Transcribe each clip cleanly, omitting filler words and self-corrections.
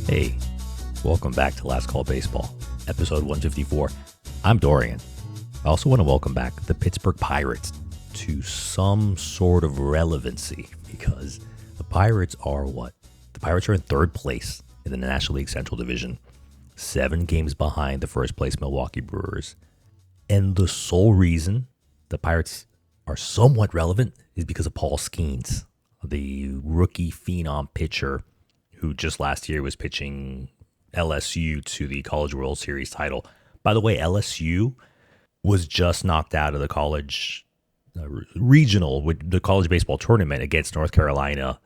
Hey, welcome back to Last Call Baseball, episode 154. I'm Dorian. I also want to welcome back the Pittsburgh Pirates to some sort of relevancy because the Pirates are what? The Pirates are in third place in the National League Central Division, 7 games behind the first place Milwaukee Brewers. And the sole reason the Pirates are somewhat relevant is because of Paul Skeens, the rookie phenom pitcher who just last year was pitching LSU to the College World Series title. By the way, LSU was just knocked out of the college regional with the college baseball tournament against North Carolina.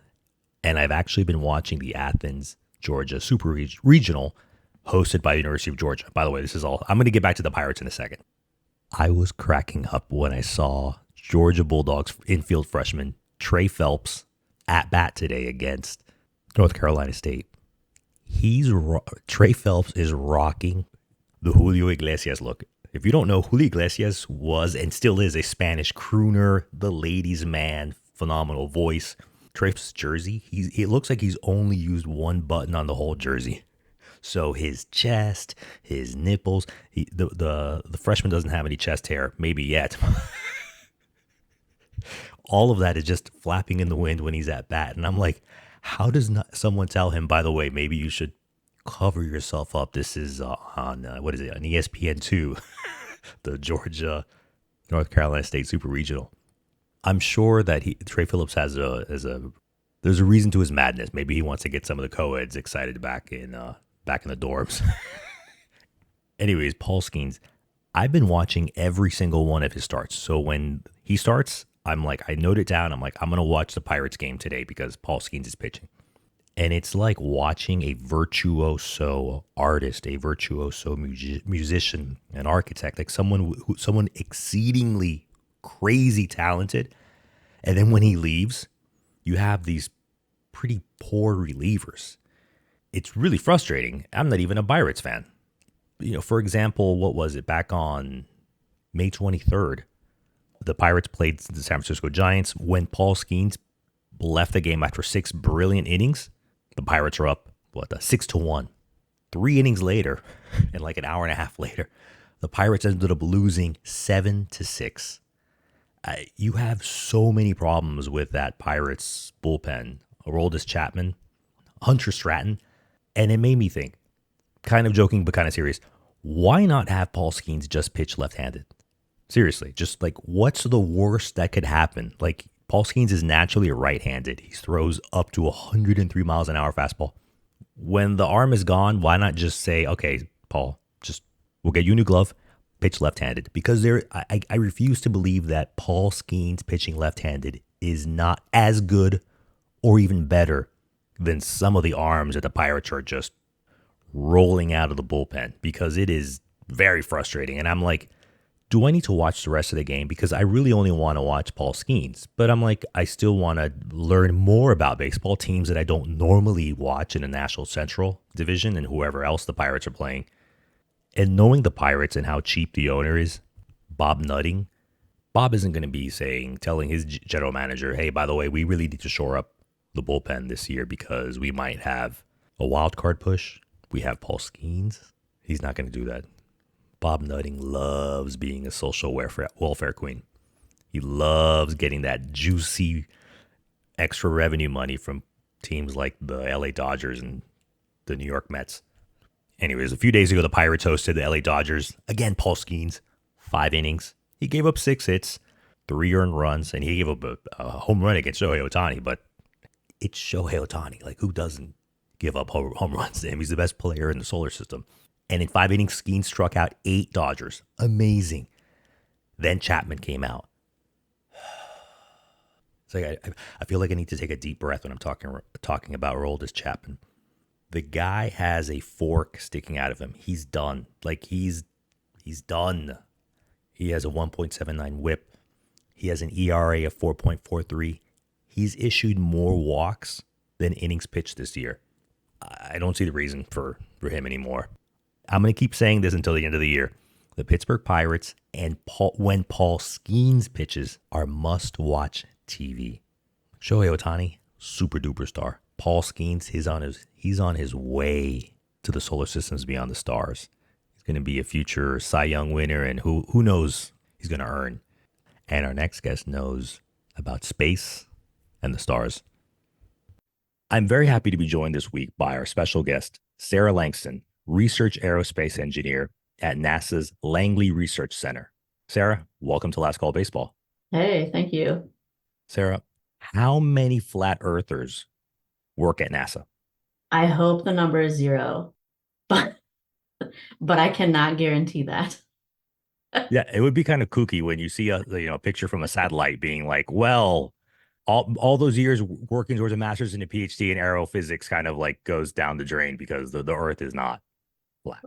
And I've actually been watching the Athens, Georgia Super Regional hosted by the University of Georgia. By the way, this is all, I'm going to get back to the Pirates in a second. I was cracking up when I saw Georgia Bulldogs infield freshman Trey Phelps at bat today against North Carolina State. Trey Phelps is rocking the Julio Iglesias look. If you don't know, Julio Iglesias was and still is a Spanish crooner, the ladies' man, phenomenal voice. Trey's jersey, it looks like he's only used one button on the whole jersey. So his chest, his nipples, the freshman doesn't have any chest hair, maybe yet. All of that is just flapping in the wind when he's at bat. And I'm like, how does not someone tell him, by the way, maybe you should cover yourself up? This is on ESPN2, the Georgia North Carolina State Super Regional. I'm sure that Trey Phillips there's a reason to his madness. Maybe he wants to get some of the co-eds excited back in the dorms. Anyways, Paul Skeens, I've been watching every single one of his starts. So when he starts, I'm like, I note it down. I'm like, I'm going to watch the Pirates game today because Paul Skeens is pitching. And it's like watching a virtuoso artist, a virtuoso musician, an architect, like someone exceedingly crazy talented. And then when he leaves, you have these pretty poor relievers. It's really frustrating. I'm not even a Pirates fan. You know, for example, what was it? Back on May 23rd, the Pirates played the San Francisco Giants. When Paul Skeens left the game after 6 brilliant innings, the Pirates are up, 6-1. 3 innings later, and like an hour and a half later, the Pirates ended up losing 7-6. You have so many problems with that Pirates bullpen. Aroldis Chapman, Hunter Stratton, and it made me think, kind of joking but kind of serious, why not have Paul Skeens just pitch left-handed? Seriously, just like, what's the worst that could happen? Like, Paul Skeens is naturally right-handed. He throws up to 103 miles an hour fastball. When the arm is gone, why not just say, okay, Paul, we'll get you a new glove, pitch left-handed? Because I refuse to believe that Paul Skeens pitching left-handed is not as good or even better than some of the arms that the Pirates are just rolling out of the bullpen, because it is very frustrating. And I'm like, do I need to watch the rest of the game? Because I really only want to watch Paul Skeens. But I'm like, I still want to learn more about baseball, teams that I don't normally watch in the National Central Division and whoever else the Pirates are playing. And knowing the Pirates and how cheap the owner is, Bob Nutting, Bob isn't going to be telling his general manager, hey, by the way, we really need to shore up the bullpen this year because we might have a wild card push. We have Paul Skeens. He's not going to do that. Bob Nutting loves being a social welfare queen. He loves getting that juicy extra revenue money from teams like the LA Dodgers and the New York Mets. Anyways, a few days ago, the Pirates hosted the LA Dodgers. Again, Paul Skeens, 5 innings. He gave up 6 hits, 3 earned runs, and he gave up a home run against Shohei Ohtani. But it's Shohei Ohtani. Like, who doesn't give up home runs to him? He's the best player in the solar system. And in 5 innings, Skeens struck out 8 Dodgers. Amazing. Then Chapman came out. It's like I feel like I need to take a deep breath when I'm talking about Aroldis Chapman. The guy has a fork sticking out of him. He's done. Like, he's done. He has a 1.79 whip. He has an ERA of 4.43. He's issued more walks than innings pitched this year. I don't see the reason for him anymore. I'm going to keep saying this until the end of the year. The Pittsburgh Pirates and when Paul Skeens pitches are must-watch TV. Shohei Ohtani, super duper star. Paul Skeens, he's on his way to the solar systems beyond the stars. He's going to be a future Cy Young winner, and who knows he's going to earn. And our next guest knows about space and the stars. I'm very happy to be joined this week by our special guest, Sarah Langston, Research Aerospace Engineer at NASA's Langley Research Center. Sarah, welcome to Last Call Baseball. Hey, thank you. Sarah, how many flat earthers work at NASA? I hope the number is zero, but I cannot guarantee that. Yeah, it would be kind of kooky when you see a picture from a satellite being like, well, all those years working towards a master's and a PhD in aerophysics kind of like goes down the drain because the Earth is not flat.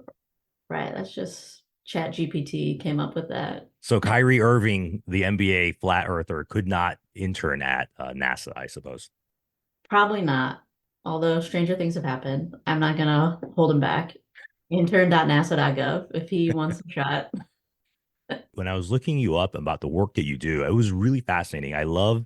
Right, that's just Chat GPT came up with that. So Kyrie Irving, the NBA flat earther, could not intern at NASA, I suppose. Probably not. Although stranger things have happened. I'm not gonna hold him back. Intern.nasa.gov if he wants a shot. When I was looking you up about the work that you do, it was really fascinating. I love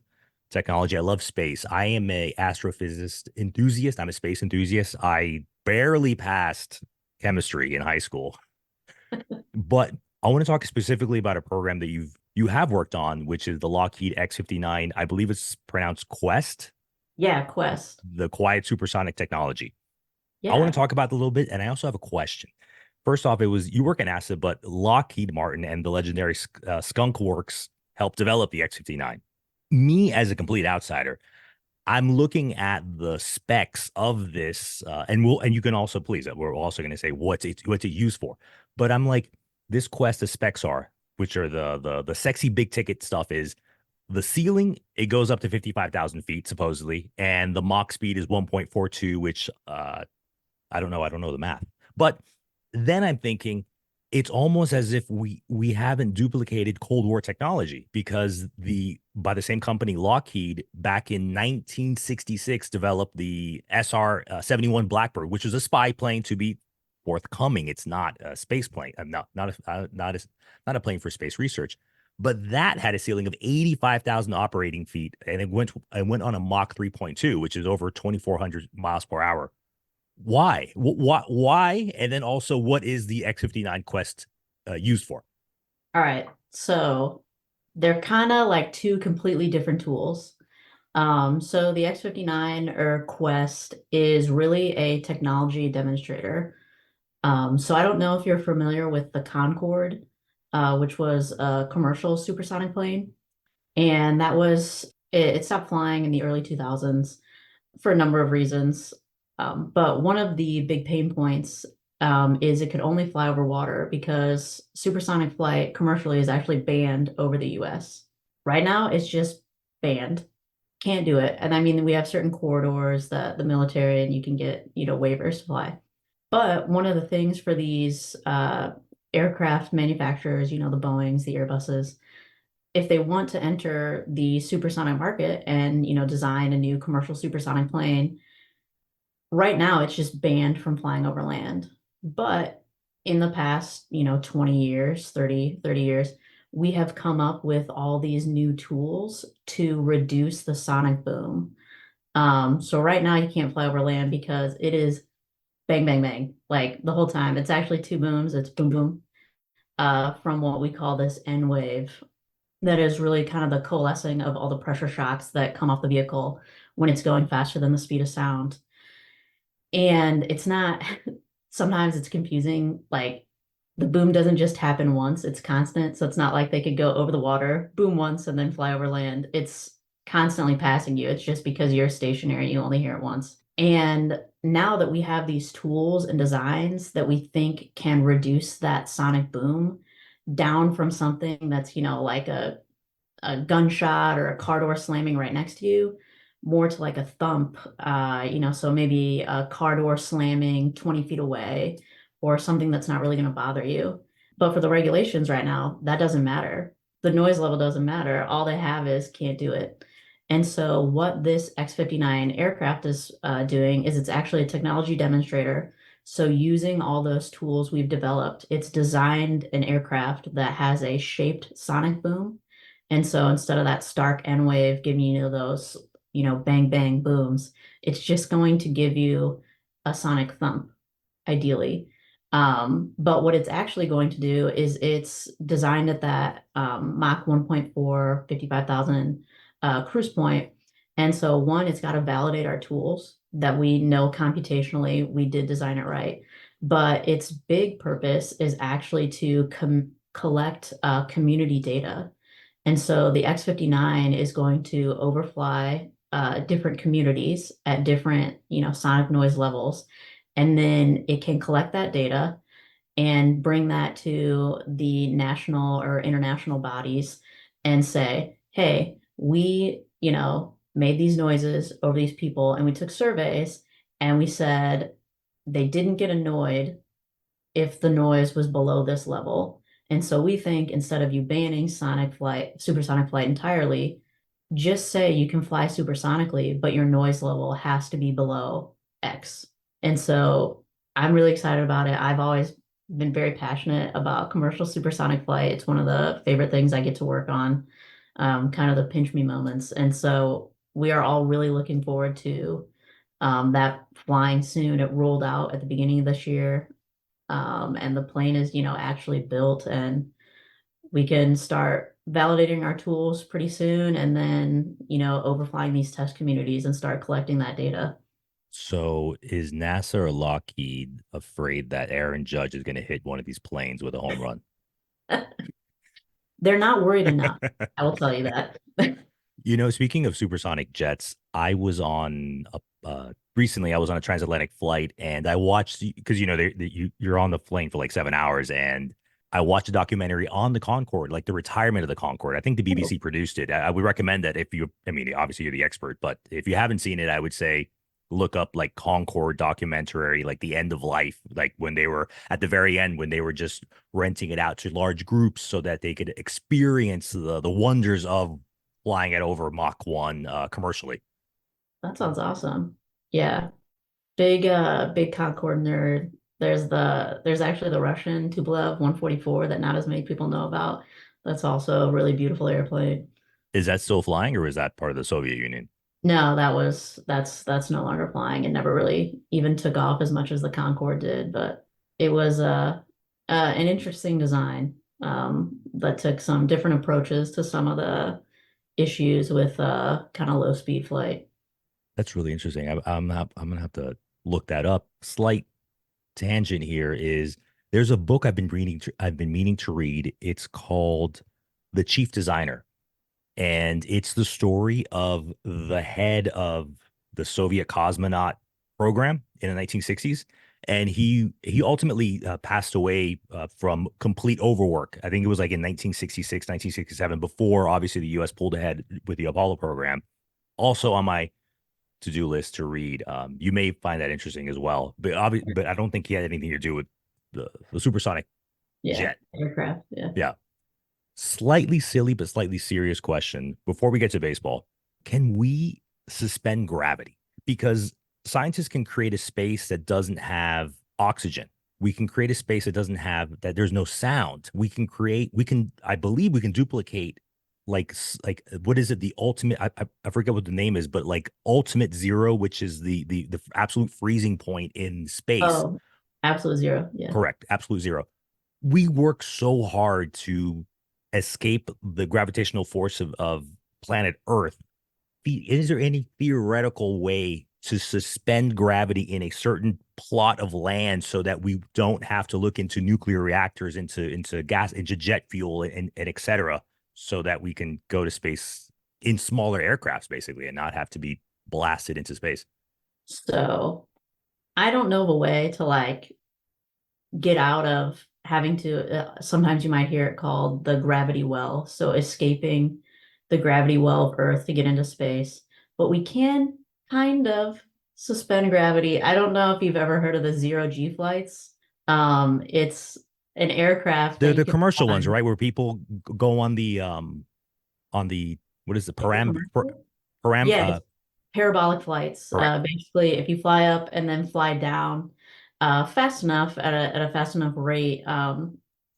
technology. I love space. I am a astrophysicist enthusiast. I'm a space enthusiast. I barely passed chemistry in high school, but I want to talk specifically about a program that you have worked on, which is the Lockheed X-59. I believe it's pronounced Quest, Yeah, Quest. the quiet supersonic technology. I want Yeah. to talk about it a little bit, and I also have a question. First off, it was you work at NASA, but Lockheed Martin and the legendary Skunk Works helped develop the X-59. Me, as a complete outsider, I'm looking at the specs of this, and you can also please. We're also going to say what's it used for, but I'm like this Quest. The specs are, which are the sexy big ticket stuff, is the ceiling. It goes up to 55,000 feet supposedly, and the Mach speed is 1.42, which I don't know. I don't know the math. But then I'm thinking it's almost as if we haven't duplicated Cold War technology because the by the same company Lockheed back in 1966 developed the SR 71 Blackbird, which was a spy plane to be forthcoming. It's not a space plane. Not a plane for space research. But that had a ceiling of 85,000 operating feet, and it went on a Mach 3.2, which is over 2,400 miles per hour. Why? And then also, what is the X-59 Quest used for? All right. So they're kind of like two completely different tools. So the X-59 or Quest is really a technology demonstrator. So I don't know if you're familiar with the Concorde, which was a commercial supersonic plane, and it stopped flying in the early 2000s for a number of reasons. But one of the big pain points is it could only fly over water because supersonic flight commercially is actually banned over the US. Right now, it's just banned. Can't do it. And I mean, we have certain corridors that the military and you can get, waivers to fly. But one of the things for these aircraft manufacturers, the Boeings, the Airbuses, if they want to enter the supersonic market and, design a new commercial supersonic plane, right now it's just banned from flying over land. But in the past, 20 years, 30 years, we have come up with all these new tools to reduce the sonic boom. So right now you can't fly over land because it is bang, bang, bang, like the whole time. It's actually two booms. It's boom, boom, from what we call this N wave. That is really kind of the coalescing of all the pressure shocks that come off the vehicle when it's going faster than the speed of sound. And it's not, sometimes it's confusing. Like the boom doesn't just happen once, it's constant. So it's not like they could go over the water, boom once, and then fly over land. It's constantly passing you. It's just because you're stationary, you only hear it once. And now that we have these tools and designs that we think can reduce that sonic boom down from something that's, like a gunshot or a car door slamming right next to you, more to like a thump, so maybe a car door slamming 20 feet away or something that's not really going to bother you. But for the regulations right now, that doesn't matter. The noise level doesn't matter. All they have is can't do it. And so what this X-59 aircraft is doing is it's actually a technology demonstrator. So using all those tools we've developed, it's designed an aircraft that has a shaped sonic boom. And so instead of that stark N wave giving you those, bang, bang, booms. It's just going to give you a sonic thump, ideally. But what it's actually going to do is it's designed at that Mach 1.4, 55,000 cruise point. And so one, it's got to validate our tools that we know computationally we did design it right. But its big purpose is actually to collect community data. And so the X-59 is going to overfly different communities at different, sonic noise levels. And then it can collect that data and bring that to the national or international bodies and say, hey, we, made these noises over these people and we took surveys and we said they didn't get annoyed if the noise was below this level. And so we think instead of you banning supersonic flight entirely, just say you can fly supersonically, but your noise level has to be below X. And so I'm really excited about it. I've always been very passionate about commercial supersonic flight. It's one of the favorite things I get to work on, kind of the pinch me moments. And so we are all really looking forward to that flying soon. It rolled out at the beginning of this year, and the plane is, actually built, and we can start validating our tools pretty soon, and then, overflying these test communities and start collecting that data. So is NASA or Lockheed afraid that Aaron Judge is going to hit one of these planes with a home run? They're not worried enough. I will tell you that. Speaking of supersonic jets, I was on a recently. I was on a transatlantic flight, and I watched because you're on the plane for like 7 hours, and I watched a documentary on the Concorde, like the retirement of the Concorde. I think the BBC produced it. I would recommend that if you, I mean, obviously you're the expert, but if you haven't seen it, I would say look up like Concorde documentary, like the end of life, like when they were at the very end, when they were just renting it out to large groups so that they could experience the wonders of flying it over Mach 1 commercially. That sounds awesome. Yeah. Big Concorde nerd. There's actually the Russian Tupolev 144 that not as many people know about. That's also a really beautiful airplane. Is that still flying or is that part of the Soviet Union? No, that's no longer flying. It never really even took off as much as the Concorde did, but it was an interesting design that took some different approaches to some of the issues with kind of low speed flight. That's really interesting. I'm gonna have to look that up. Slight tangent here is there's a book I've been reading. I've been meaning to read. It's called The Chief Designer, and it's the story of the head of the Soviet cosmonaut program in the 1960s. And he ultimately passed away from complete overwork. I think it was like in 1966, 1967, before obviously the U.S. pulled ahead with the Apollo program. Also on my to-do list to read. You may find that interesting as well, but I don't think he had anything to do with the supersonic Yeah, jet. aircraft. Yeah. Yeah, slightly silly but slightly serious question before we get to baseball. Can we suspend gravity? Because scientists can create a space that doesn't have oxygen. We can create a space that doesn't have that there's no sound. I believe we can duplicate like what is it, the ultimate, I forget what the name is, but like ultimate zero, which is the absolute freezing point in space. Oh, absolute zero. Yeah. Correct, absolute zero. We work so hard to escape the gravitational force of planet Earth. Is there any theoretical way to suspend gravity in a certain plot of land so that we don't have to look into nuclear reactors, into gas, into jet fuel, and et cetera, so that we can go to space in smaller aircrafts, basically, and not have to be blasted into space? So I don't know of a way to like get out of having to, sometimes you might hear it called the gravity well. So escaping the gravity well of Earth to get into space. But we can kind of suspend gravity. I don't know if you've ever heard of the zero G flights. It's an aircraft The that you the can commercial fly, ones, right, where people go on the what is the like a param commercial. param Yeah, it's parabolic flights. correct. Basically, if you fly up and then fly down fast enough at a fast enough rate,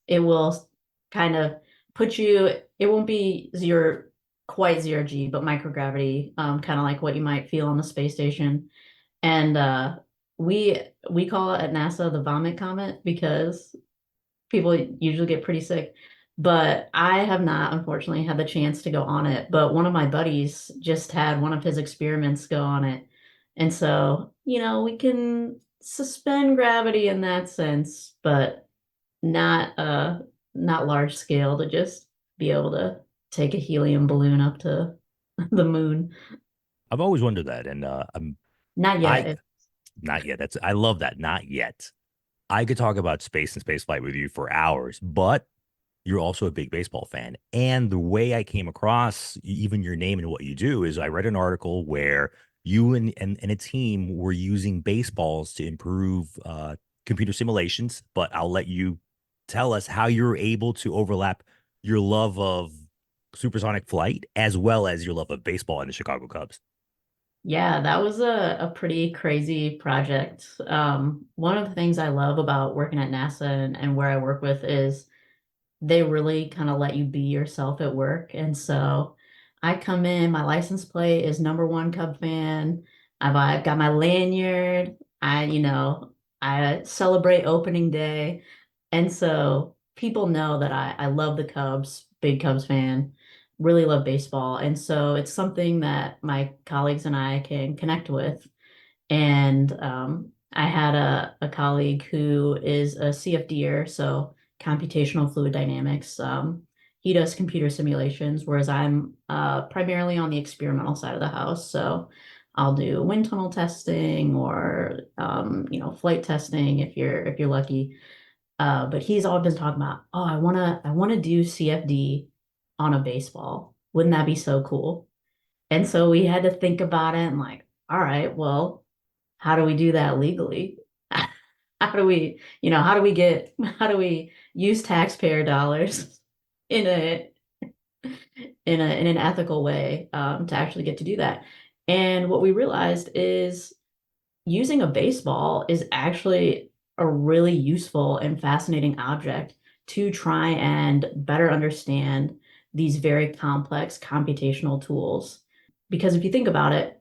it will kind of put you. It won't be zero. quite zero G, but microgravity, kind of like what you might feel on the space station. And we we call it at NASA the vomit comet because people usually get pretty sick. But I have not, unfortunately, had the chance to go on it. But one of my buddies just had one of his experiments go on it. And so, we can suspend gravity in that sense, but not large scale to just be able to take a helium balloon up to the moon. I've always wondered that, and Not I yet. not yet. That's I love that. Not yet. I could talk about space and space flight with you for hours, but you're also a big baseball fan. And the way I came across even your name and what you do is I read an article where you and a team were using baseballs to improve computer simulations. But I'll let you tell us how you're able to overlap your love of supersonic flight as well as your love of baseball and the Chicago Cubs. Yeah, that was a pretty crazy project. One of the things I love about working at NASA and where I work with is they really kind of let you be yourself at work. And so I come in, my license plate is number one Cub fan. I've got my lanyard. I celebrate opening day. And so people know that I love the Cubs, big Cubs fan, really love baseball. And so it's something that my colleagues and I can connect with. And I had a colleague who is a CFDer, so computational fluid dynamics. He does computer simulations, whereas I'm primarily on the experimental side of the house. So I'll do wind tunnel testing or flight testing if you're lucky. But he's always been talking about, oh, I wanna do CFD on a baseball. Wouldn't that be so cool? And so we had to think about it and like, all right, well, how do we do that legally? How do we use taxpayer dollars in a in an ethical way to actually get to do that? And what we realized is using a baseball is actually a really useful and fascinating object to try and better understand these very complex computational tools. Because if you think about it,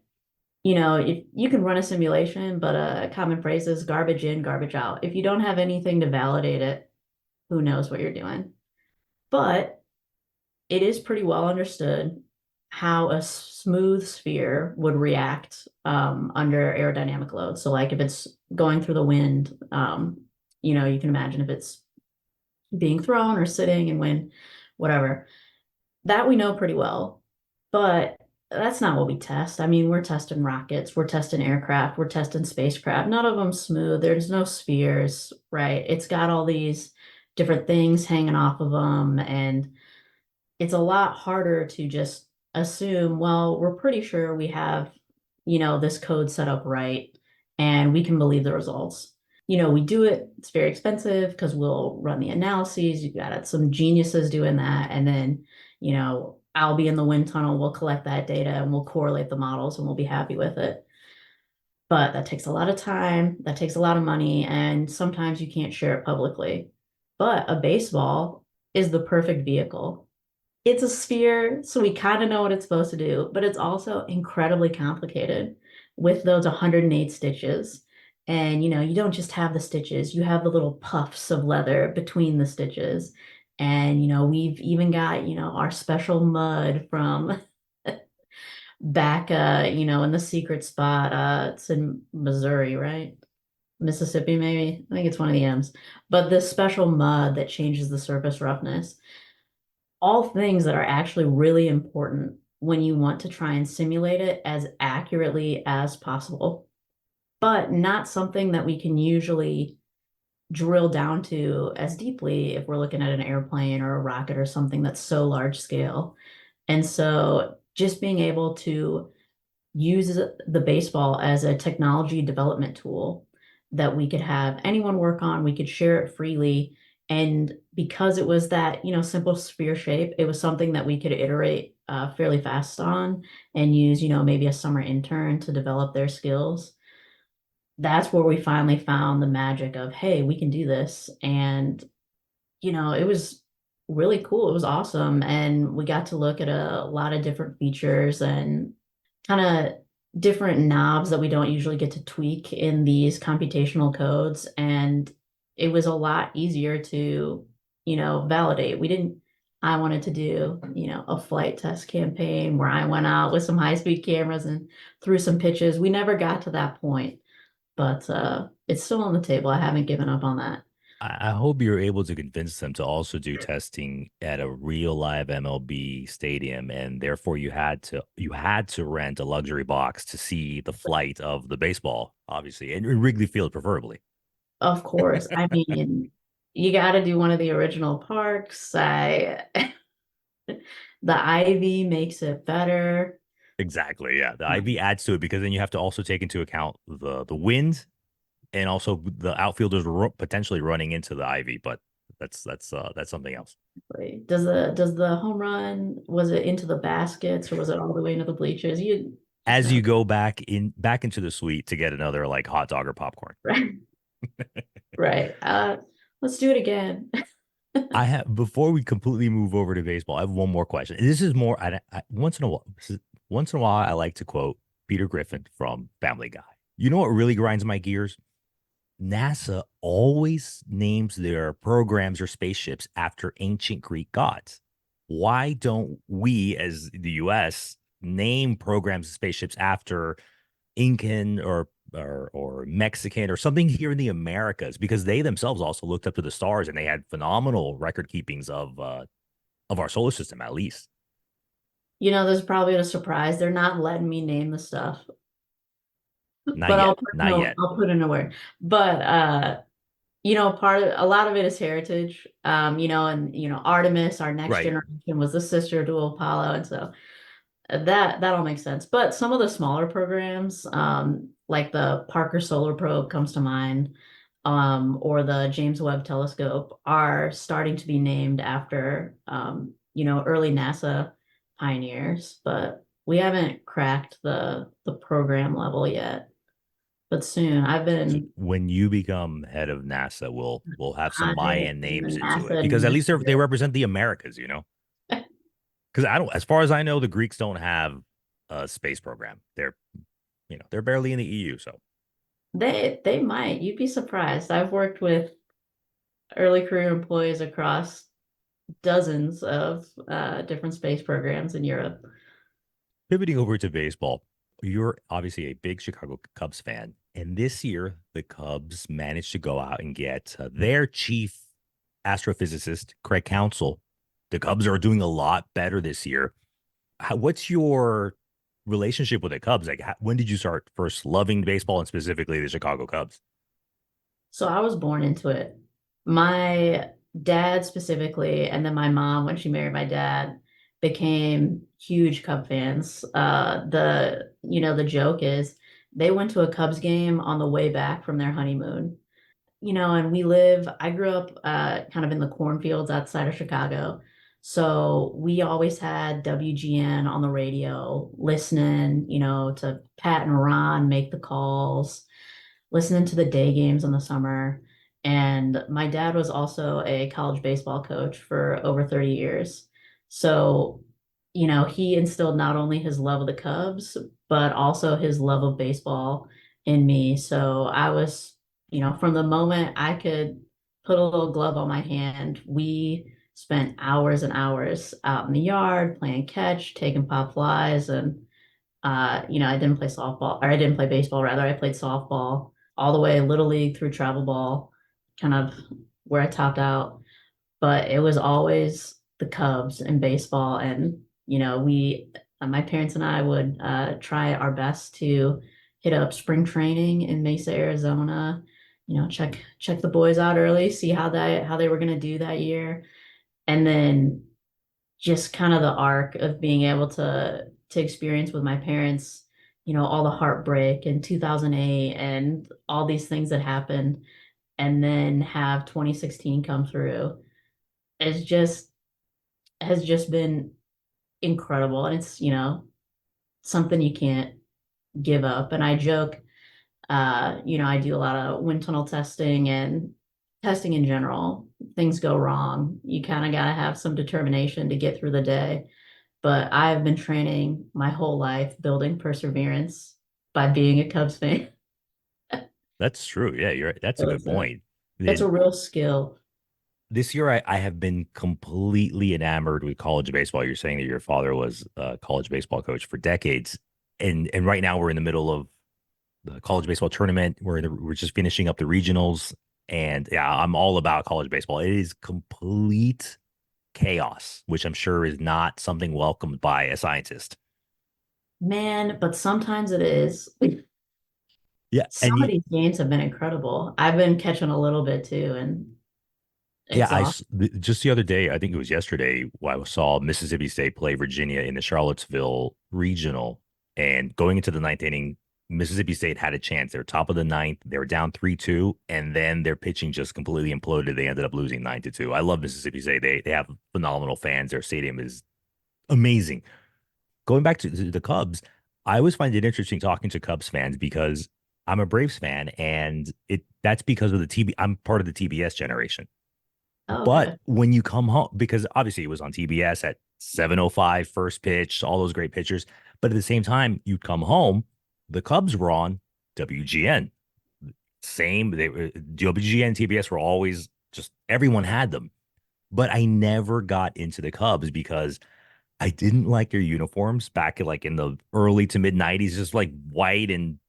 if you can run a simulation, but a common phrase is garbage in, garbage out. If you don't have anything to validate it, who knows what you're doing? But it is pretty well understood how a smooth sphere would react under aerodynamic load. So, like if it's going through the wind, you can imagine if it's being thrown or sitting in wind, whatever. That we know pretty well. But that's not what we test. I mean, we're testing rockets, we're testing aircraft, we're testing spacecraft. None of them smooth. There's no spheres, right? It's got all these different things hanging off of them. And it's a lot harder to just assume, well, we're pretty sure we have, this code set up right and we can believe the results. We do it, it's very expensive because we'll run the analyses. You've got some geniuses doing that. And then, I'll be in the wind tunnel, we'll collect that data and we'll correlate the models and we'll be happy with it. But that takes a lot of time, that takes a lot of money, and sometimes you can't share it publicly. But a baseball is the perfect vehicle. It's a sphere, so we kind of know what it's supposed to do, but it's also incredibly complicated with those 108 stitches. And you don't just have the stitches, you have the little puffs of leather between the stitches. And we've even got, our special mud from back in the secret spot. It's in Missouri, right? Mississippi, maybe. I think it's one of the M's. But this special mud that changes the surface roughness, all things that are actually really important when you want to try and simulate it as accurately as possible, but not something that we can usually drill down to as deeply if we're looking at an airplane or a rocket or something that's so large scale. And so just being able to use the baseball as a technology development tool that we could have anyone work on, we could share it freely. And because it was that, simple sphere shape, it was something that we could iterate fairly fast on and use, maybe a summer intern to develop their skills. That's where we finally found the magic of, hey, we can do this. And, it was really cool. It was awesome. And we got to look at a lot of different features and kind of different knobs that we don't usually get to tweak in these computational codes. And it was a lot easier to, validate. I wanted to do, a flight test campaign where I went out with some high-speed cameras and threw some pitches. We never got to that point, but it's still on the table. I haven't given up on that. I hope you're able to convince them to also do testing at a real live MLB stadium, and therefore you had to rent a luxury box to see the flight of the baseball, obviously, and in Wrigley Field preferably. Of course. I mean, you got to do one of the original parks. The Ivy makes it better. Exactly, yeah. The IV adds to it because then you have to also take into account the wind and also the outfielders potentially running into the ivy, but that's something else. Does the home run, was it into the baskets or was it all the way into the bleachers? You just As never you go back into the suite to get another like hot dog or popcorn. right. Right. Let's do it again. I have before we completely move over to baseball. I have one more question. This is more once in a while I like to quote Peter Griffin from Family Guy. You know what really grinds my gears? NASA always names their programs or spaceships after ancient Greek gods. Why don't we, as the US, name programs and spaceships after Incan or Mexican or something here in the Americas? Because they themselves also looked up to the stars and they had phenomenal record keepings of our solar system, at least. There's probably a surprise. They're not letting me name the stuff, Not but yet. Not yet. I'll put in a word. But a lot of it is heritage. And Artemis, our next Right. generation, was the sister to Apollo, and so that all makes sense. But some of the smaller programs, like the Parker Solar Probe comes to mind, or the James Webb Telescope, are starting to be named after early NASA pioneers, but we haven't cracked the program level yet. But soon. So when you become head of NASA, we'll have some I Mayan am the names into it NASA because at least they administrator. represent the Americas, you know. Because I don't, as far as I know, the Greeks don't have a space program. They're barely in the EU. So They might. You'd be surprised. I've worked with early career employees across dozens of different space programs in Europe. pivoting over to baseball, you're obviously a big Chicago Cubs fan, and this year the Cubs managed to go out and get their chief astrophysicist, Craig Counsell. The Cubs are doing a lot better this year. What's your relationship with the Cubs? Like, when did you start first loving baseball and specifically the Chicago Cubs? So I was born into it. My dad specifically, and then my mom, when she married my dad, became huge Cub fans. The joke is they went to a Cubs game on the way back from their honeymoon. And I grew up kind of in the cornfields outside of Chicago. So we always had WGN on the radio, listening, to Pat and Ron make the calls, listening to the day games in the summer. And my dad was also a college baseball coach for over 30 years. So, he instilled not only his love of the Cubs, but also his love of baseball in me. So I was, from the moment I could put a little glove on my hand, we spent hours and hours out in the yard playing catch, taking pop flies, and I didn't play softball, or I didn't play baseball, rather. I played softball all the way little league through travel ball, kind of where I topped out. But it was always the Cubs and baseball. And, my parents and I would try our best to hit up spring training in Mesa, Arizona, check the boys out early, see how they were going to do that year. And then just kind of the arc of being able to experience with my parents, all the heartbreak in 2008 and all these things that happened, and then have 2016 come through is just has just been incredible. And it's, something you can't give up. And I joke, I do a lot of wind tunnel testing, and testing in general, things go wrong. You kind of got to have some determination to get through the day. But I've been training my whole life building perseverance by being a Cubs fan. That's true. Yeah, you're right. That's a So good point. it's a Then real skill. this year, I have been completely enamored with college baseball. You're saying that your father was a college baseball coach for decades, and right now we're in the middle of the college baseball tournament. We're just finishing up the regionals, and yeah, I'm all about college baseball. It is complete chaos, which I'm sure is not something welcomed by a scientist. Man, but sometimes it is. Yeah, Some and of these games have been incredible. I've been catching a little bit too, and yeah, it's awesome. just the other day, I think it was yesterday, I saw Mississippi State play Virginia in the Charlottesville regional, and going into the ninth inning, Mississippi State had a chance. They were top of the ninth. They were down 3-2, and then their pitching just completely imploded. They ended up losing 9-2. I love Mississippi State. They have phenomenal fans. Their stadium is amazing. Going back to the Cubs, I always find it interesting talking to Cubs fans because I'm a Braves fan, and it that's because of the TB. I'm part of the TBS generation. Oh, But okay. when you come home, because obviously it was on TBS at 7:05, first pitch, all those great pitchers. But at the same time, you'd come home, the Cubs were on WGN. Same, they were WGN, TBS were always just everyone had them. But I never got into the Cubs because I didn't like their uniforms back like in the early to mid 90s, just like white and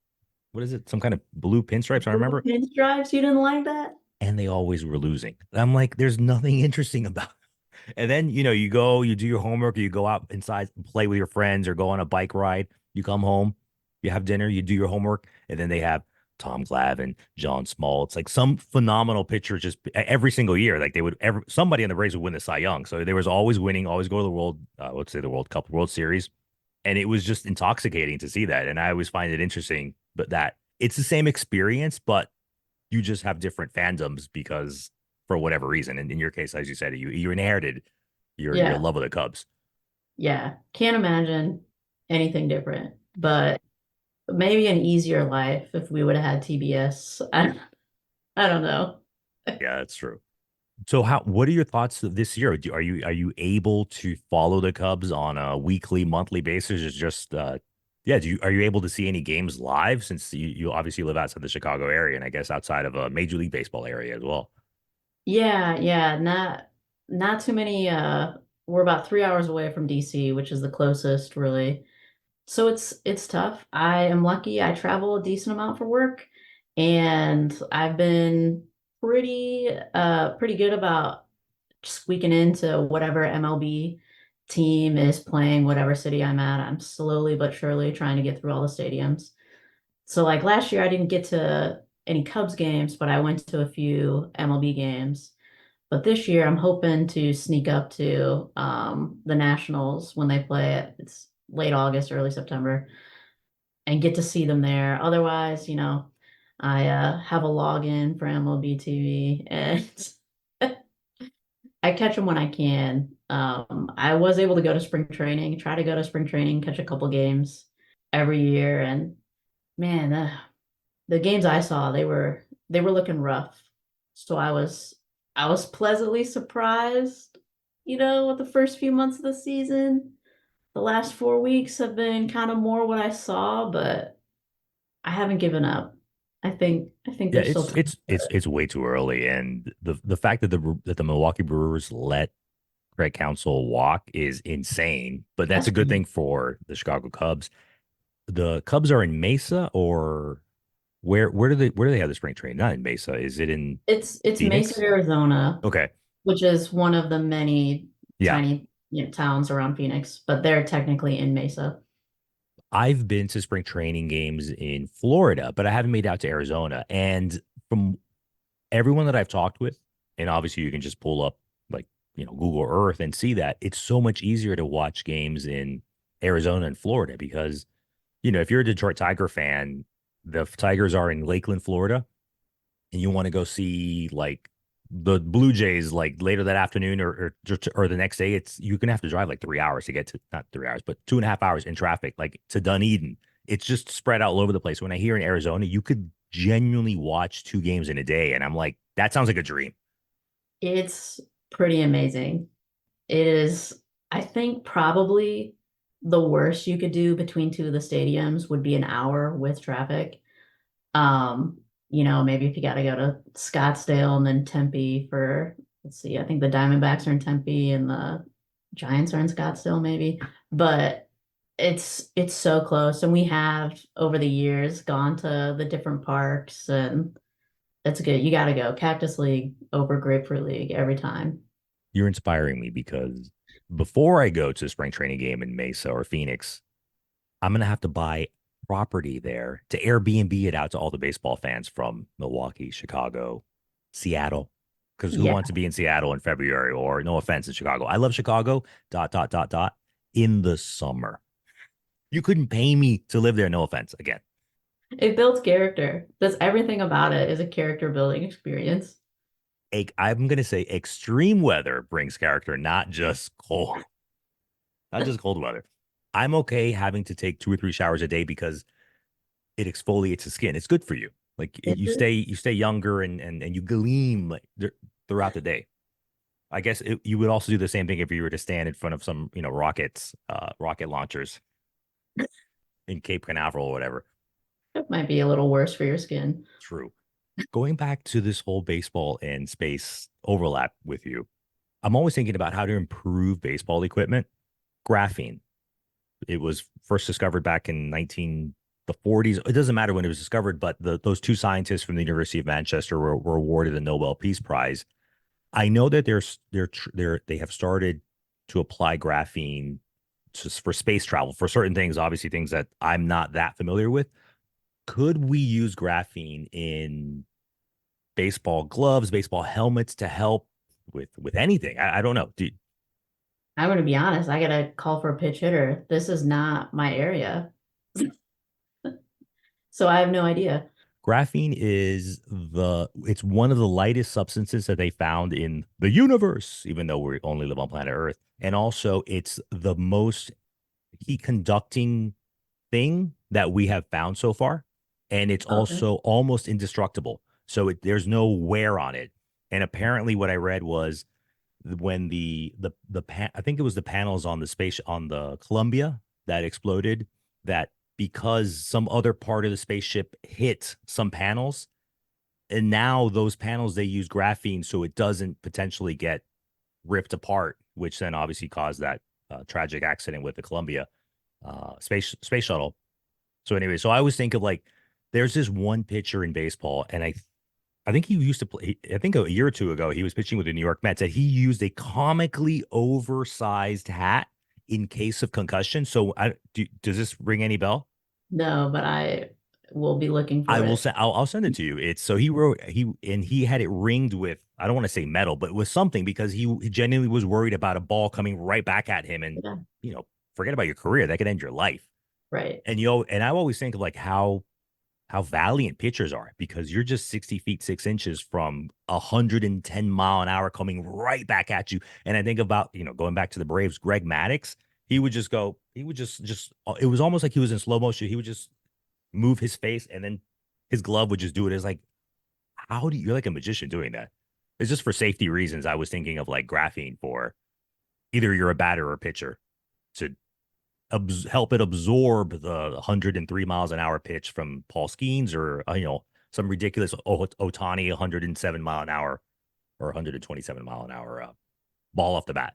what is it? Some kind of blue pinstripes. I Blue remember. pinstripes, you didn't like that? And they always were losing. I'm like, there's nothing interesting about it. And then, you go, you do your homework, or you go out inside and play with your friends or go on a bike ride. You come home, you have dinner, you do your homework, and then they have Tom Glavine, John Small. It's like some phenomenal pitcher just every single year. Like somebody in the Braves would win the Cy Young. So there was always winning, always go to the let's say the World Cup, World Series. And it was just intoxicating to see that. And I always find it interesting, but that it's the same experience, but you just have different fandoms because for whatever reason. And in your case, as you said, you inherited your Yeah, love of the Cubs. yeah. Can't imagine anything different, but maybe an easier life if we would have had TBS. I don't know. Yeah, that's true. So what are your thoughts of this year? Are you able to follow the Cubs on a weekly, monthly basis? Is just yeah, are you able to see any games live since you obviously live outside the Chicago area and I guess outside of a Major League Baseball area as well? Yeah, yeah, not too many we're about 3 hours away from DC, which is the closest really. So it's tough. I am lucky. I travel a decent amount for work, and I've been pretty good about squeaking into whatever MLB team is playing whatever city I'm at. I'm slowly but surely trying to get through all the stadiums. So like last year I didn't get to any Cubs games, but I went to a few MLB games. But this year I'm hoping to sneak up to the Nationals when they play it. It's late August, early September, and get to see them there. Otherwise, I have a login for MLB TV and I catch them when I can. I was able to go to spring training, try to go to spring training, catch a couple games every year, and man, the games I saw, they were looking rough. So I was pleasantly surprised, with the first few months of the season. The last 4 weeks have been kind of more what I saw, but I haven't given up. I think Yeah, there's still it's time it's for it's it. it's way too early, and the fact that the Milwaukee Brewers let Greg Counsell walk is insane. But that's That's a good crazy. thing for the Chicago Cubs. The Cubs are in Mesa, or where do they have the spring training? Not in Mesa. Is it in It's Mesa, Phoenix? Arizona, Okay, which is one of the many yeah, tiny, towns around Phoenix, but they're technically in Mesa. I've been to spring training games in Florida, but I haven't made it out to Arizona. And from everyone that I've talked with, and obviously you can just pull up like Google Earth and see that it's so much easier to watch games in Arizona and Florida because if you're a Detroit Tiger fan, the Tigers are in Lakeland, Florida, and you want to go see like the Blue Jays like later that afternoon or the next day, you're gonna have to drive like 3 hours to get to not 3 hours, but 2.5 hours in traffic, like to Dunedin. It's just spread out all over the place. When I hear in Arizona, you could genuinely watch 2 games in a day. And I'm like, that sounds like a dream. It's pretty amazing. It is, I think, probably the worst you could do between two of the stadiums would be an hour with traffic. Um, maybe if you got to go to Scottsdale and then Tempe for, let's see, I think the Diamondbacks are in Tempe and the Giants are in Scottsdale, maybe. But it's so close, and we have over the years gone to the different parks, and it's good. You got to go Cactus League over Grapefruit League every time. You're inspiring me because before I go to a spring training game in Mesa or Phoenix, I'm going to have to buy property there to Airbnb it out to all the baseball fans from Milwaukee, Chicago, Seattle. Because who Yeah, wants to be in Seattle in February? Or no offense in Chicago. I love Chicago, dot, dot, dot, dot, in the summer. You couldn't pay me to live there. No offense. Again, it builds character. That's everything about it is a character building experience. I'm going to say extreme weather brings character, not just cold weather. I'm okay having to take 2 or 3 showers a day because it exfoliates the skin. It's good for you. Like It you stay younger and you gleam like, throughout the day. I guess you would also do the same thing if you were to stand in front of some rocket launchers in Cape Canaveral or whatever. it might be a little worse for your skin. True. Going back to this whole baseball and space overlap with you, I'm always thinking about how to improve baseball equipment. Graphene. It was first discovered back in 19 the 40s. It doesn't matter when it was discovered, but those two scientists from the University of Manchester were awarded the Nobel Peace Prize. I know that they have started to apply graphene just for space travel for certain things, obviously things that I'm not that familiar with. Could we use graphene in baseball gloves, baseball helmets to help with anything? I don't know. I'm going to be honest, I got to call for a pitch hitter. This is not my area. So I have no idea. Graphene is it's one of the lightest substances that they found in the universe, even though we only live on planet Earth. And also it's the most heat conducting thing that we have found so far. And it's Okay. also almost indestructible. So there's no wear on it. And apparently what I read was when I think it was the panels on the space on the Columbia that exploded, that because some other part of the spaceship hit some panels, and now those panels they use graphene so it doesn't potentially get ripped apart, which then obviously caused that tragic accident with the Columbia space shuttle. So anyway, so I always think of like there's this one pitcher in baseball, and I think he used to play. I think a year or two ago, he was pitching with the New York Mets. That he used a comically oversized hat in case of concussion. So, does this ring any bell? No, but I will be looking I for will it. send. I'll send it to you. It's so he wrote he had it ringed with I don't want to say metal, but with something because he genuinely was worried about a ball coming right back at him, and Yeah, you know, forget about your career that could end your life. right. And I always think of like how valiant pitchers are because you're just 60 feet 6 inches from 110 mile an hour coming right back at you. And I think about, going back to the Braves, Greg Maddux, he would just, it was almost like he was in slow motion. He would just move his face and then his glove would just do it. It's like, you're like a magician doing that. It's just for safety reasons. I was thinking of like graphene for either you're a batter or a pitcher to help it absorb the 103 miles an hour pitch from Paul Skeens or some ridiculous Otani 107 mile an hour or 127 mile an hour ball off the bat.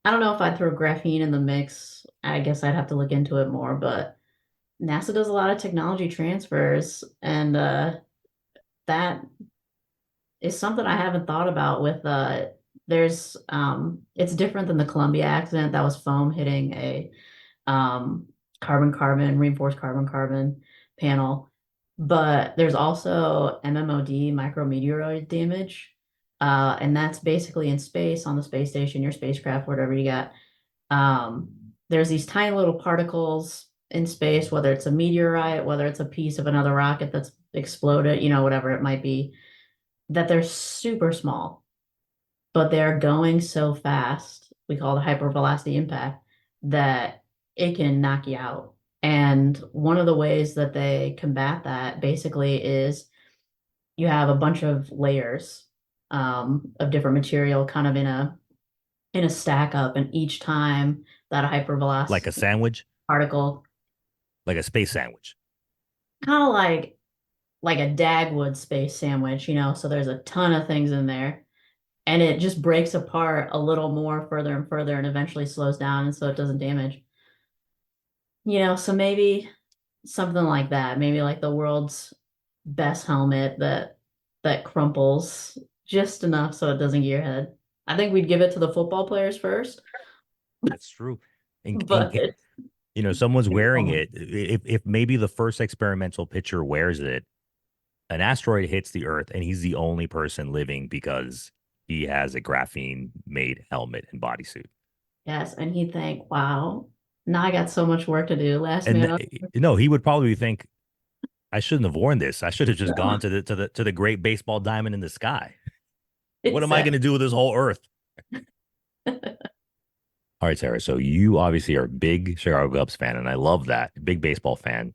I don't know if I'd throw graphene in the mix. I guess I'd have to look into it more, but NASA does a lot of technology transfers, and that is something I haven't thought about with there's it's different than the Columbia accident. That was foam hitting a carbon reinforced carbon panel. But there's also MMOD, micrometeoroid damage. And that's basically in space on the space station, your spacecraft, whatever you got. There's these tiny little particles in space, whether it's a meteorite, whether it's a piece of another rocket that's exploded, whatever it might be, that they're super small, but they're going so fast. We call it hypervelocity impact that it can knock you out. And one of the ways that they combat that basically is you have a bunch of layers of different material kind of in a stack up, and each time that a Like a hypervelocity sandwich, particle, like a space sandwich. kind of like a Dagwood space sandwich, so there's a ton of things in there, and it just breaks apart a little more further and further and eventually slows down, and so it doesn't damage. So maybe something like that, maybe like the world's best helmet that crumples just enough so it doesn't get your head. I think we'd give it to the football players first, That's true. but Someone's it's wearing fun. it. If maybe the first experimental pitcher wears it, an asteroid hits the Earth, and he's the only person living because he has a graphene made helmet and bodysuit. Yes, and he'd think, wow, now I got so much work to do. Last And man up. no, he would probably think, I shouldn't have worn this. I should have just gone to the great baseball diamond in the sky. What am I going Exactly. to do with this whole Earth? All right, Sarah. So you obviously are a big Chicago Cubs fan, and I love that. Big baseball fan.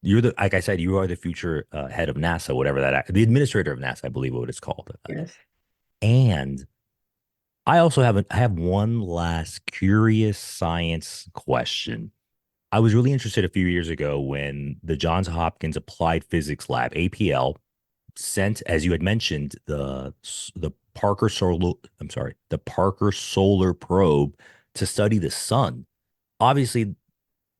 Like I said, you are the future head of NASA, whatever the administrator of NASA, I believe what it's called. Yes. And I have one last curious science question. I was really interested a few years ago when the Johns Hopkins Applied Physics Lab (APL) sent, as you had mentioned, the Parker Solar. I'm sorry, the Parker Solar Probe to study the sun. Obviously,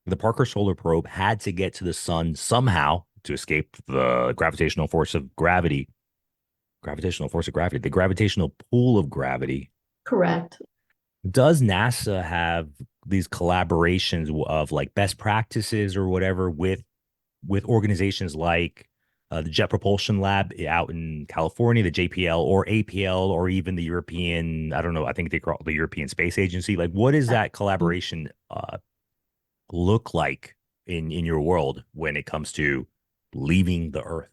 the Parker Solar Probe had to get to the sun somehow to escape the gravitational force of gravity. Gravitational force of gravity, the gravitational pull of gravity. Correct. Does NASA have these collaborations of like best practices or whatever with organizations like the Jet Propulsion Lab out in California, the JPL or APL, or even the European, I don't know, I think they call it the European Space Agency. Like, what does that collaboration look like in your world when it comes to leaving the Earth?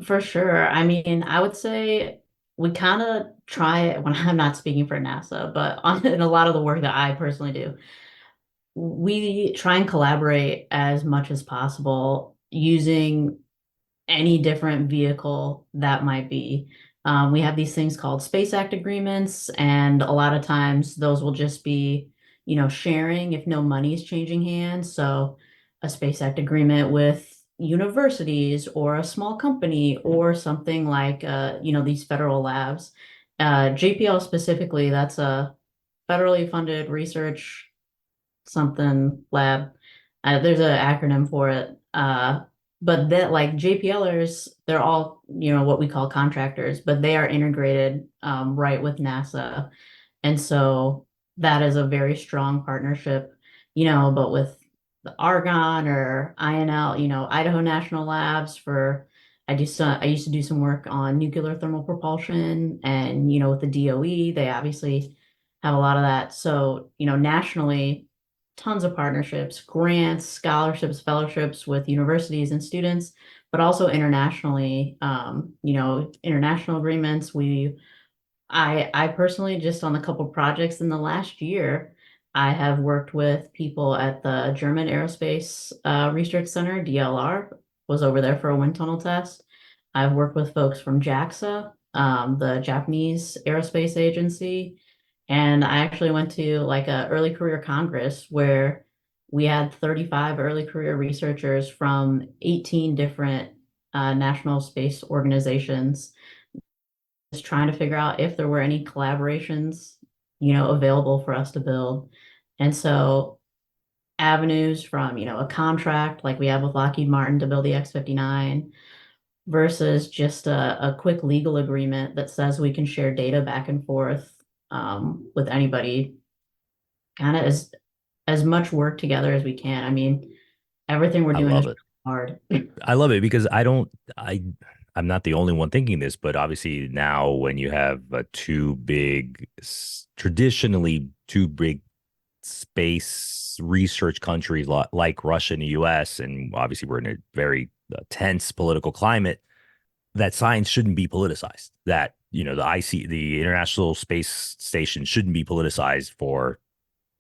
For sure. I mean, I would say we kind of try it when I'm not speaking for NASA, but in a lot of the work that I personally do, we try and collaborate as much as possible using any different vehicle that might be. We have these things called Space Act agreements, and a lot of times those will just be, sharing if no money is changing hands. So a Space Act agreement with universities or a small company or something like, these federal labs. JPL specifically, that's a federally funded research something lab. There's an acronym for it. But that like JPLers, they're all, what we call contractors, but they are integrated right with NASA. And so that is a very strong partnership, but with the Argonne or INL, Idaho National Labs for I used to do some work on nuclear thermal propulsion and, with the DOE, they obviously have a lot of that. So, nationally, tons of partnerships, grants, scholarships, fellowships with universities and students, but also internationally, international agreements. I personally, just on a couple projects in the last year, I have worked with people at the German Aerospace Research Center, DLR, was over there for a wind tunnel test. I've worked with folks from JAXA, the Japanese Aerospace Agency, and I actually went to like a early career congress where we had 35 early career researchers from 18 different national space organizations just trying to figure out if there were any collaborations, available for us to build. And so avenues from, a contract like we have with Lockheed Martin to build the X-59 versus just a quick legal agreement that says we can share data back and forth with anybody, kind of as much work together as we can. I mean, everything we're I doing is love it. hard. I love it because I'm not the only one thinking this, but obviously now when you have traditionally two big space research countries like Russia and the US, and obviously we're in a very tense political climate, that science shouldn't be politicized. That, the International Space Station shouldn't be politicized for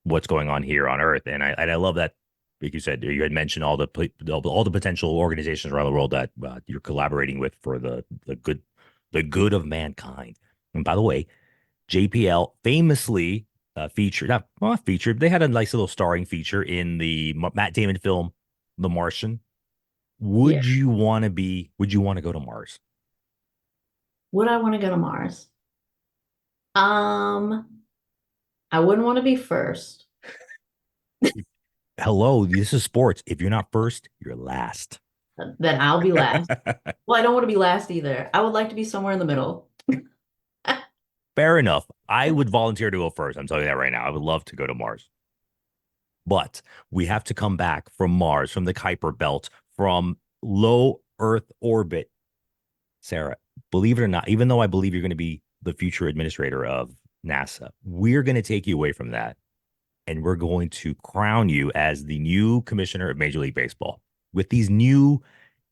what's going on here on Earth. And I love that like you said, you had mentioned all the potential organizations around the world that you're collaborating with for the good of mankind. And by the way, JPL famously featured, not featured, they had a nice little starring feature in the Matt Damon film The Martian. Yeah. Would you want to go to Mars? Would I want to go to Mars? Um, I wouldn't want to be first. Hello, this is sports. If you're not first, you're last. Then I'll be last. Well, I don't want to be last either. I would like to be somewhere in the middle. Fair enough. I would volunteer to go first. I'm telling you that right now. I would love to go to Mars. But we have to come back from Mars, from the Kuiper Belt, from low Earth orbit. Sarah, believe it or not, even though I believe you're going to be the future administrator of NASA, we're going to take you away from that and we're going to crown you as the new commissioner of Major League Baseball with these new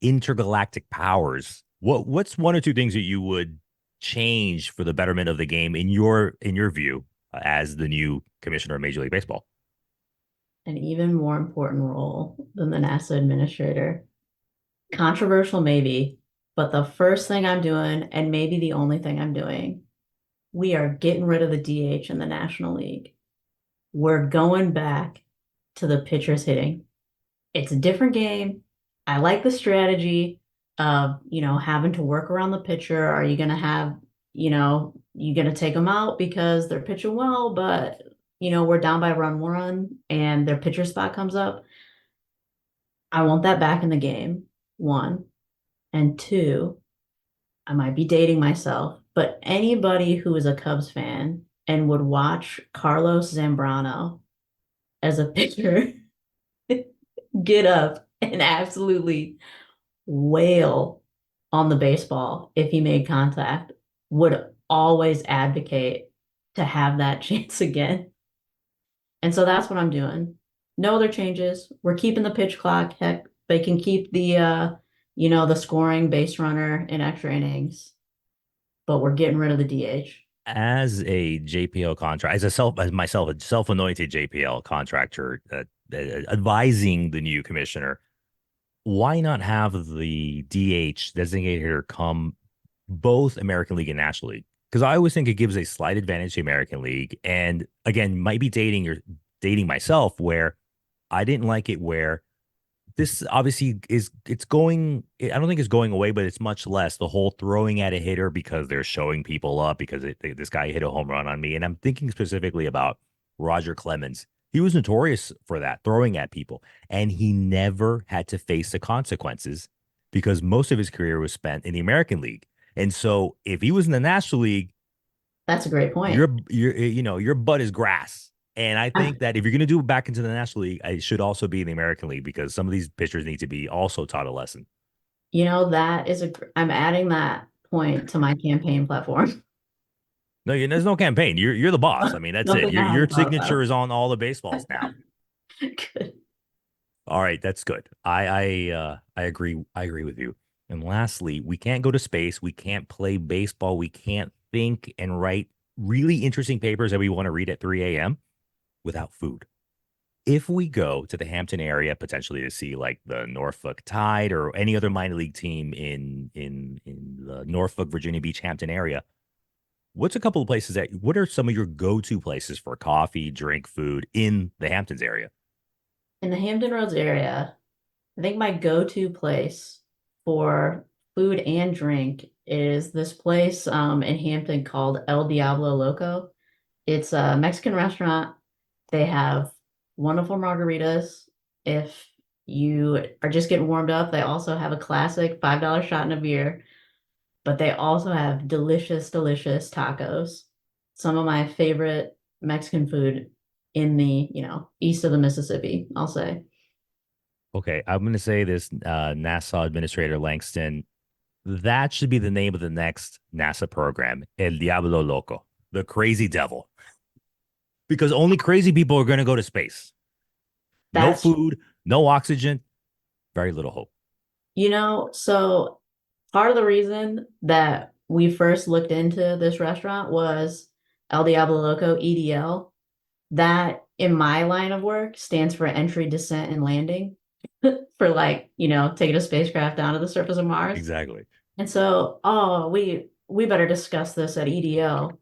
intergalactic powers. What's one or two things that you would change for the betterment of the game in your view as the new commissioner of Major League Baseball? An even more important role than the NASA administrator. Controversial, maybe, but the first thing I'm doing, and maybe the only thing I'm doing, we are getting rid of the DH in the National League. We're going back to the pitchers hitting. It's a different game. I like the strategy of, having to work around the pitcher. Are you going to have, you going to take them out because they're pitching well, but, we're down by run one and their pitcher spot comes up. I want that back in the game, one. And two, I might be dating myself, but anybody who is a Cubs fan and would watch Carlos Zambrano as a pitcher get up and absolutely wail on the baseball if he made contact would always advocate to have that chance again. And so that's what I'm doing. No other changes. We're keeping the pitch clock. Heck, they can keep the scoring base runner in extra innings, but we're getting rid of the DH. As a JPL contract, as myself, a self-anointed JPL contractor, advising the new commissioner, why not have the DH designated hitter come both American League and National League? Because I always think it gives a slight advantage to American League. And again, might be dating myself where I didn't like it where this obviously it's going. I don't think it's going away, but it's much less the whole throwing at a hitter because they're showing people up because this guy hit a home run on me. And I'm thinking specifically about Roger Clemens. He was notorious for that, throwing at people, and he never had to face the consequences because most of his career was spent in the American League. And so if he was in the National League, That's a great point. your butt is grass. And I Uh, think that if you're going to do it back into the National League, it should also be in the American League because some of these pitchers need to be also taught a lesson. that is I'm adding that point to my campaign platform. No, there's no campaign. You're the boss. I mean, that's it. Something Your I your hadn't thought signature about. is on all the baseballs now. Good. All right, that's good. I agree. I agree with you. And lastly, we can't go to space. We can't play baseball. We can't think and write really interesting papers that we want to read at 3 a.m. without food. If we go to the Hampton area potentially to see like the Norfolk Tide or any other minor league team in the Norfolk, Virginia Beach, Hampton area, what's a couple of places what are some of your go-to places for coffee, drink, food in the Hamptons area? In the Hampton Roads area, I think my go-to place for food and drink is this place in Hampton called El Diablo Loco. It's a Mexican restaurant. They have wonderful margaritas. If you are just getting warmed up, they also have a classic $5 shot and a beer, but they also have delicious, delicious tacos. Some of my favorite Mexican food in the, east of the Mississippi, I'll say. Okay, I'm going to say this, NASA Administrator Langston. That should be the name of the next NASA program, El Diablo Loco, the crazy devil, because only crazy people are going to go to space. No That's, food, no oxygen, very little hope. so part of the reason that we first looked into this restaurant was El Diablo Loco, EDL. That in my line of work stands for entry, descent, and landing for like, taking a spacecraft down to the surface of Mars. Exactly. And so, oh, we better discuss this at EDL.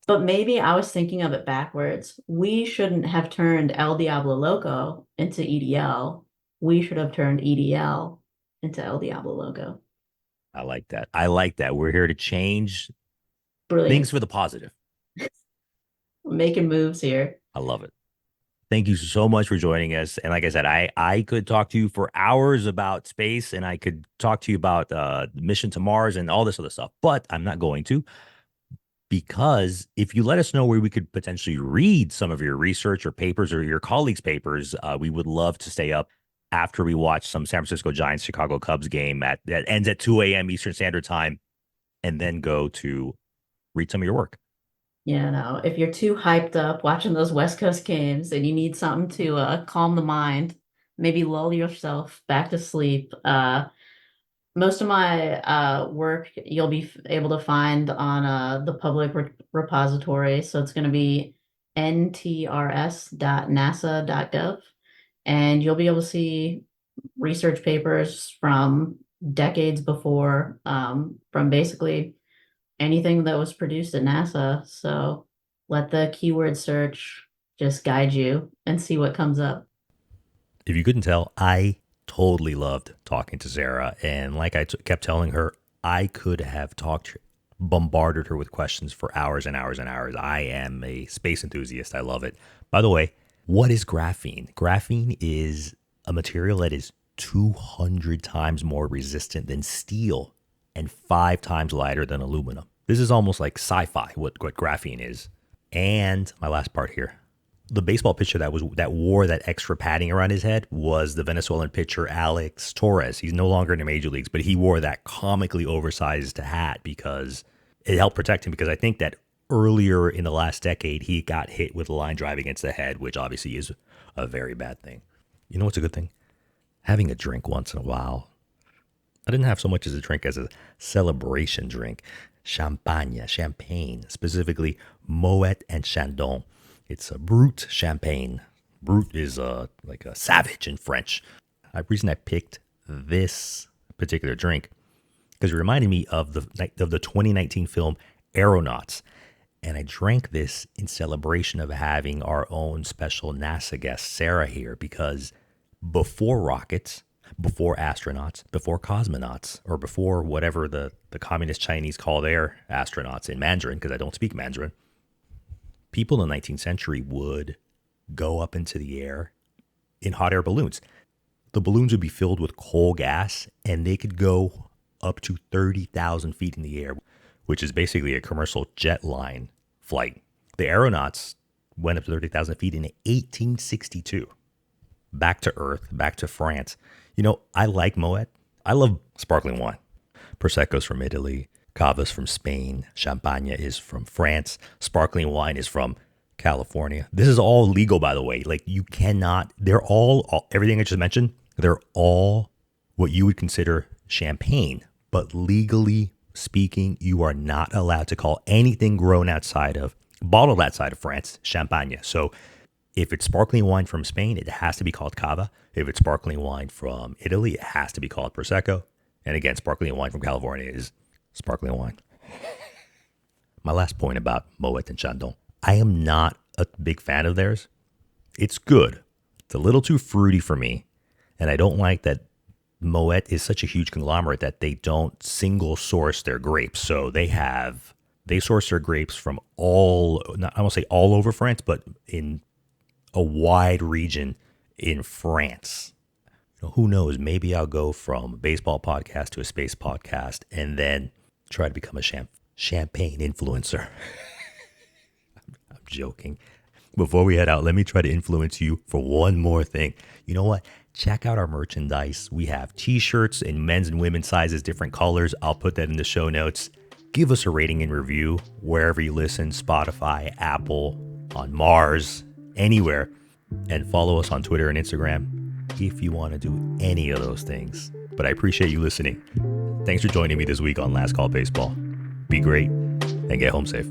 But maybe I was thinking of it backwards. We shouldn't have turned El Diablo Loco into EDL. We should have turned EDL into El Diablo Loco. I like that. I like that. We're here to change things Brilliant. for the positive. Making moves here. I love it. Thank you so much for joining us. And like I said, I could talk to you for hours about space, and I could talk to you about mission to Mars and all this other stuff, but I'm not going to, because if you let us know where we could potentially read some of your research or papers or your colleagues' papers, we would love to stay up after we watch some San Francisco Giants Chicago Cubs game that ends at 2 a.m. Eastern Standard Time, and then go to read some of your work. Yeah, no, if you're too hyped up watching those West Coast games and you need something to calm the mind, maybe lull yourself back to sleep. Most of my work you'll be able to find on the public repository. So it's going to be ntrs.nasa.gov, and you'll be able to see research papers from decades before, from basically anything that was produced at NASA. So let the keyword search just guide you and see what comes up. If you couldn't tell, I totally loved talking to Sarah. And like I kept telling her, I could have bombarded her with questions for hours and hours and hours. I am a space enthusiast. I love it. By the way, what is graphene? Graphene is a material that is 200 times more resistant than steel and 5 times lighter than aluminum. This is almost like sci-fi, what graphene is. And my last part here. The baseball pitcher that wore that extra padding around his head was the Venezuelan pitcher Alex Torres. He's no longer in the major leagues, but he wore that comically oversized hat because it helped protect him. Because I think that earlier in the last decade, he got hit with a line drive against the head, which obviously is a very bad thing. You know what's a good thing? Having a drink once in a while. I didn't have so much as a drink as a celebration drink. Champagne, specifically Moët and Chandon. It's a Brut champagne. Brut is like a savage in French. The reason I picked this particular drink because it reminded me of the 2019 film Aeronauts. And I drank this in celebration of having our own special NASA guest, Sarah, here, because before rockets, before astronauts, before cosmonauts, or before whatever the communist Chinese call their astronauts in Mandarin, because I don't speak Mandarin, people in the 19th century would go up into the air in hot air balloons. The balloons would be filled with coal gas, and they could go up to 30,000 feet in the air, which is basically a commercial jet line flight. The aeronauts went up to 30,000 feet in 1862. Back to Earth, back to France. You know, I like Moët. I love sparkling wine. Prosecco's from Italy. Cava's from Spain. Champagne is from France. Sparkling wine is from California. This is all legal, by the way. Like, you cannot, they're all everything I just mentioned, they're all what you would consider champagne. But legally speaking, you are not allowed to call anything bottled outside of France, champagne. So if it's sparkling wine from Spain, it has to be called Cava. If it's sparkling wine from Italy, it has to be called Prosecco. And again, sparkling wine from California is sparkling wine. My last point about Moët and Chandon. I am not a big fan of theirs. It's good. It's a little too fruity for me. And I don't like that Moët is such a huge conglomerate that they don't single source their grapes. So they source their grapes from I won't say all over France, but in a wide region in France. Who knows? Maybe I'll go from a baseball podcast to a space podcast and then try to become a champagne influencer. I'm joking. Before we head out, let me try to influence you for one more thing. You know what? Check out our merchandise. We have t-shirts in men's and women's sizes, different colors. I'll put that in the show notes. Give us a rating and review wherever you listen, Spotify, Apple, on Mars, anywhere. And follow us on Twitter and Instagram if you want to do any of those things. But I appreciate you listening. Thanks for joining me this week on Last Call Baseball. Be great and get home safe.